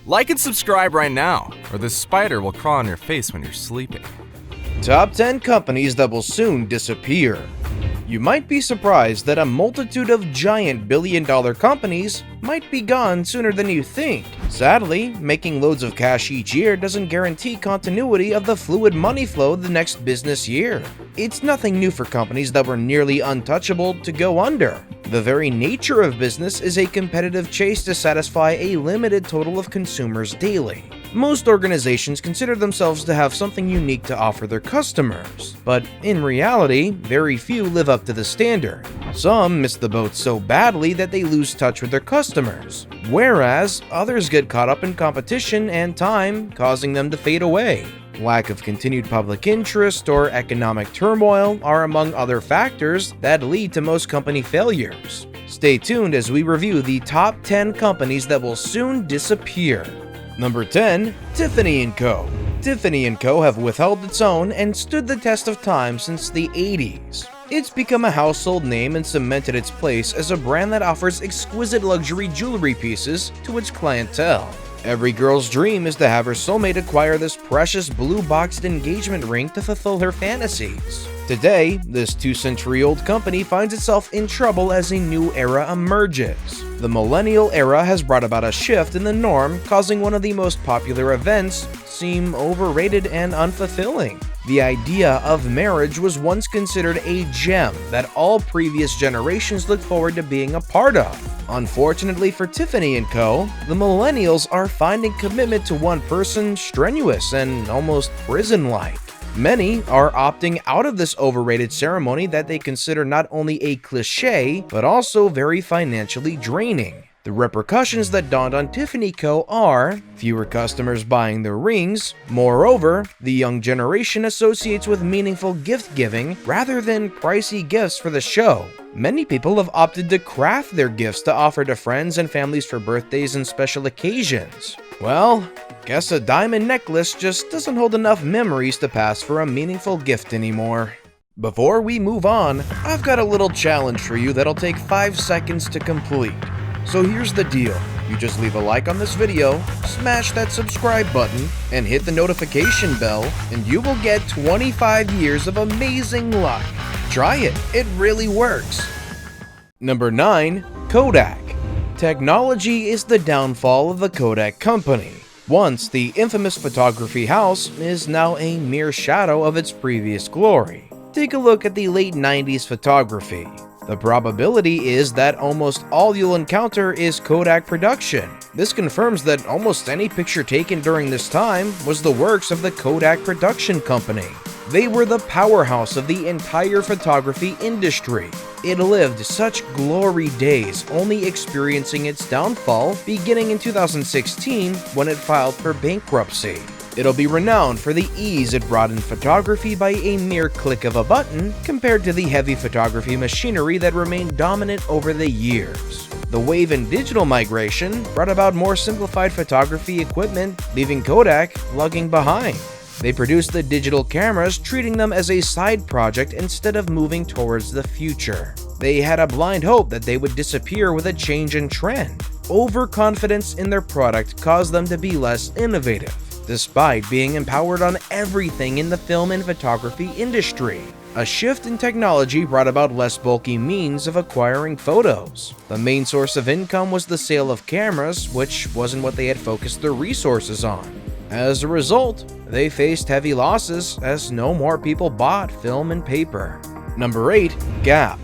Like and subscribe right now, or this spider will crawl on your face when you're sleeping. Top 10 companies that will soon disappear. You might be surprised that a multitude of giant billion-dollar companies might be gone sooner than you think. Sadly, making loads of cash each year doesn't guarantee continuity of the fluid money flow the next business year. It's nothing new for companies that were nearly untouchable to go under. The very nature of business is a competitive chase to satisfy a limited total of consumers daily. Most organizations consider themselves to have something unique to offer their customers, but in reality, very few live up to the standard. Some miss the boat so badly that they lose touch with their customers, whereas others get caught up in competition and time, causing them to fade away. Lack of continued public interest or economic turmoil are among other factors that lead to most company failures. Stay tuned as we review the top 10 companies that will soon disappear. Number 10. Tiffany Co. Tiffany Co. have withheld its own and stood the test of time since the 80s. It's become a household name and cemented its place as a brand that offers exquisite luxury jewelry pieces to its clientele. Every girl's dream is to have her soulmate acquire this precious blue-boxed engagement ring to fulfill her fantasies. Today, this 2-century-old company finds itself in trouble as a new era emerges. The millennial era has brought about a shift in the norm, causing one of the most popular events seem overrated and unfulfilling. The idea of marriage was once considered a gem that all previous generations looked forward to being a part of. Unfortunately for Tiffany Co., the millennials are finding commitment to one person strenuous and almost prison-like. Many are opting out of this overrated ceremony that they consider not only a cliche, but also very financially draining. The repercussions that dawned on Tiffany Co. are fewer customers buying their rings. Moreover, the young generation associates with meaningful gift giving rather than pricey gifts for the show. Many people have opted to craft their gifts to offer to friends and families for birthdays and special occasions. Well, guess a diamond necklace just doesn't hold enough memories to pass for a meaningful gift anymore. Before we move on, I've got a little challenge for you that'll take 5 seconds to complete. So here's the deal. You just leave a like on this video, smash that subscribe button, and hit the notification bell, and you will get 25 years of amazing luck. Try it, it really works. Number 9. Kodak. Technology is the downfall of the Kodak company. Once the infamous photography house is now a mere shadow of its previous glory. Take a look at the late 90s photography. The probability is that almost all you'll encounter is Kodak production. This confirms that almost any picture taken during this time was the works of the Kodak production company. They were the powerhouse of the entire photography industry. It lived such glory days, only experiencing its downfall beginning in 2016 when it filed for bankruptcy. It'll be renowned for the ease it brought in photography by a mere click of a button compared to the heavy photography machinery that remained dominant over the years. The wave in digital migration brought about more simplified photography equipment, leaving Kodak lagging behind. They produced the digital cameras, treating them as a side project instead of moving towards the future. They had a blind hope that they would disappear with a change in trend. Overconfidence in their product caused them to be less innovative, despite being empowered on everything in the film and photography industry. A shift in technology brought about less bulky means of acquiring photos. The main source of income was the sale of cameras, which wasn't what they had focused their resources on. As a result, they faced heavy losses as no more people bought film and paper. Number 8. Gap.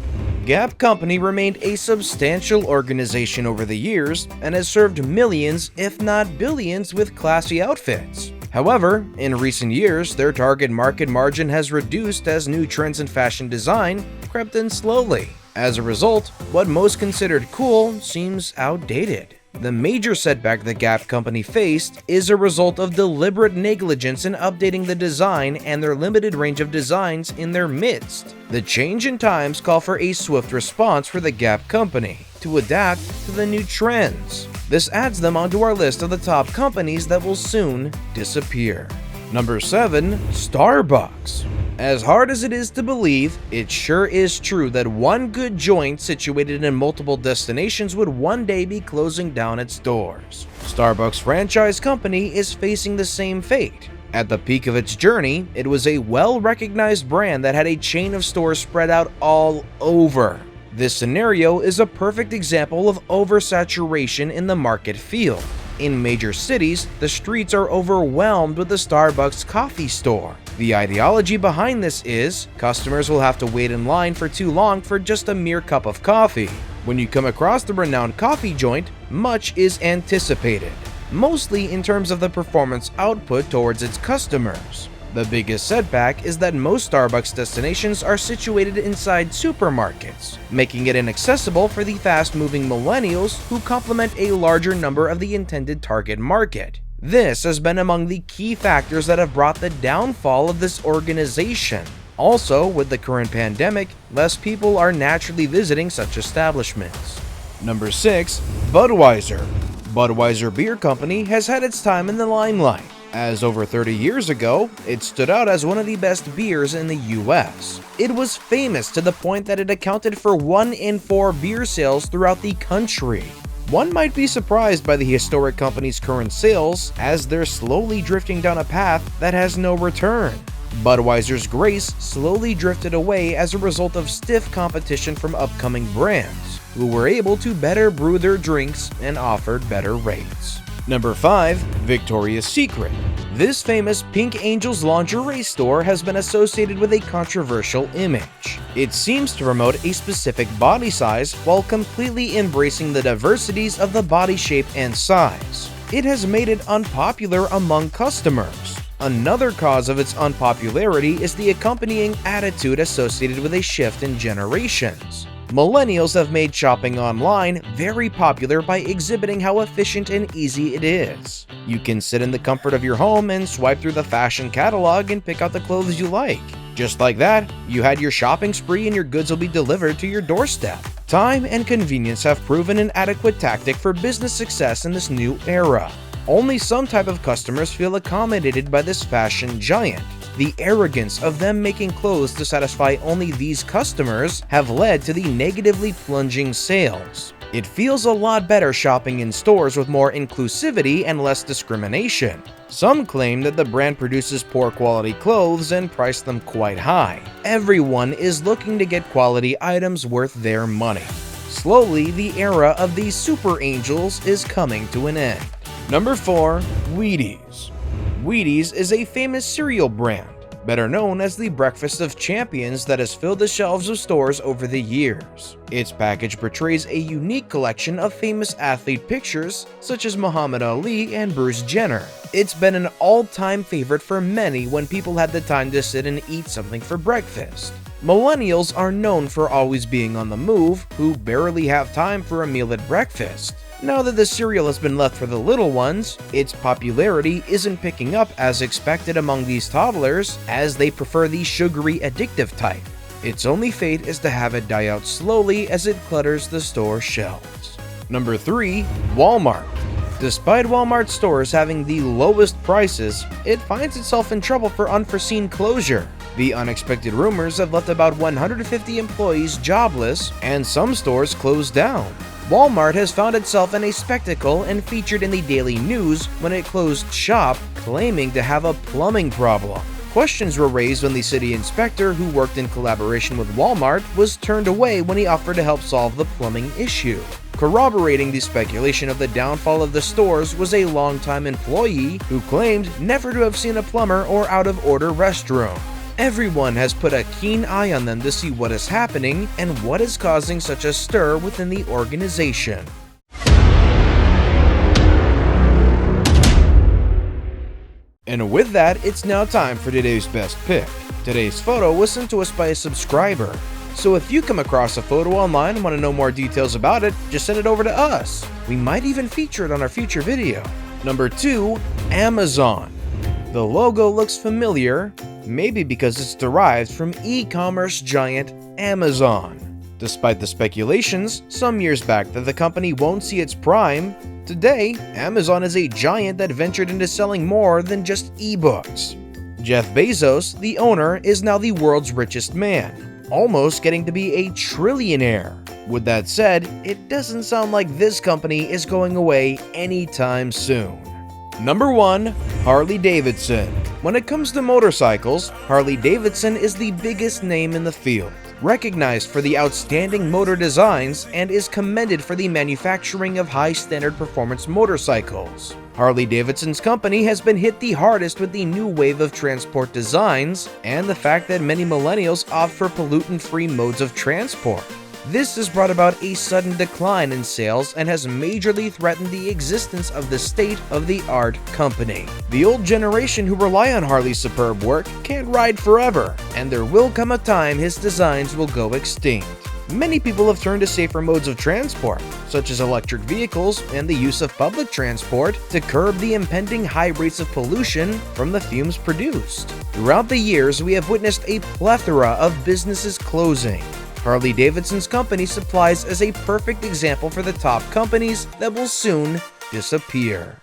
Gap Company remained a substantial organization over the years and has served millions, if not billions, with classy outfits. However, in recent years, their target market margin has reduced as new trends in fashion design crept in slowly. As a result, what most considered cool seems outdated. The major setback the Gap Company faced is a result of deliberate negligence in updating the design and their limited range of designs in their midst. The change in times call for a swift response for the Gap Company to adapt to the new trends. This adds them onto our list of the top companies that will soon disappear. Number 7. Starbucks. As hard as it is to believe, it sure is true that one good joint situated in multiple destinations would one day be closing down its doors. Starbucks franchise company is facing the same fate. At the peak of its journey, it was a well-recognized brand that had a chain of stores spread out all over. This scenario is a perfect example of oversaturation in the market field. In major cities, the streets are overwhelmed with the Starbucks coffee store. The ideology behind this is, customers will have to wait in line for too long for just a mere cup of coffee. When you come across the renowned coffee joint, much is anticipated, mostly in terms of the performance output towards its customers. The biggest setback is that most Starbucks destinations are situated inside supermarkets, making it inaccessible for the fast-moving millennials who complement a larger number of the intended target market. This has been among the key factors that have brought the downfall of this organization. Also, with the current pandemic, less people are naturally visiting such establishments. Number 6. Budweiser. Budweiser Beer Company has had its time in the limelight, as over 30 years ago, it stood out as one of the best beers in the US. It was famous to the point that it accounted for 1 in 4 beer sales throughout the country. One might be surprised by the historic company's current sales, as they're slowly drifting down a path that has no return. Budweiser's grace slowly drifted away as a result of stiff competition from upcoming brands, who were able to better brew their drinks and offered better rates. Number 5. Victoria's Secret. This famous Pink Angels lingerie store has been associated with a controversial image. It seems to promote a specific body size while completely embracing the diversities of the body shape and size. It has made it unpopular among customers. Another cause of its unpopularity is the accompanying attitude associated with a shift in generations. Millennials have made shopping online very popular by exhibiting how efficient and easy it is. You can sit in the comfort of your home and swipe through the fashion catalog and pick out the clothes you like. Just like that, you had your shopping spree and your goods will be delivered to your doorstep. Time and convenience have proven an adequate tactic for business success in this new era. Only some type of customers feel accommodated by this fashion giant. The arrogance of them making clothes to satisfy only these customers have led to the negatively plunging sales. It feels a lot better shopping in stores with more inclusivity and less discrimination. Some claim that the brand produces poor quality clothes and price them quite high. Everyone is looking to get quality items worth their money. Slowly, the era of these super angels is coming to an end. Number 4. Wheaties. Wheaties is a famous cereal brand, better known as the breakfast of champions, that has filled the shelves of stores over the years. Its package portrays a unique collection of famous athlete pictures such as Muhammad Ali and Bruce Jenner. It's been an all-time favorite for many when people had the time to sit and eat something for breakfast. Millennials are known for always being on the move, who barely have time for a meal at breakfast. Now that the cereal has been left for the little ones, its popularity isn't picking up as expected among these toddlers, as they prefer the sugary addictive type. Its only fate is to have it die out slowly as it clutters the store shelves. Number 3. Walmart. Despite Walmart stores having the lowest prices, it finds itself in trouble for unforeseen closure. The unexpected rumors have left about 150 employees jobless, and some stores closed down. Walmart has found itself in a spectacle and featured in the daily news when it closed shop, claiming to have a plumbing problem. Questions were raised when the city inspector, who worked in collaboration with Walmart, was turned away when he offered to help solve the plumbing issue. Corroborating the speculation of the downfall of the stores was a longtime employee who claimed never to have seen a plumber or out-of-order restroom. Everyone has put a keen eye on them to see what is happening and what is causing such a stir within the organization. And with that, it's now time for today's best pick. Today's photo was sent to us by a subscriber. So if you come across a photo online and want to know more details about it, just send it over to us. We might even feature it on our future video. Number 2. Amazon. The logo looks familiar, maybe because it's derived from e-commerce giant Amazon. Despite the speculations some years back that the company won't see its prime, today Amazon is a giant that ventured into selling more than just ebooks. Jeff Bezos, the owner, is now the world's richest man, almost getting to be a trillionaire. With that said, it doesn't sound like this company is going away anytime soon. Number 1. Harley Davidson. When it comes to motorcycles, Harley Davidson is the biggest name in the field, recognized for the outstanding motor designs and is commended for the manufacturing of high-standard performance motorcycles. Harley Davidson's company has been hit the hardest with the new wave of transport designs and the fact that many millennials opt for pollutant-free modes of transport. This has brought about a sudden decline in sales and has majorly threatened the existence of the state-of-the-art company. The old generation who rely on Harley's superb work can't ride forever, and there will come a time his designs will go extinct. Many people have turned to safer modes of transport, such as electric vehicles and the use of public transport, to curb the impending high rates of pollution from the fumes produced. Throughout the years, we have witnessed a plethora of businesses closing. Harley Davidson's company supplies as a perfect example for the top companies that will soon disappear.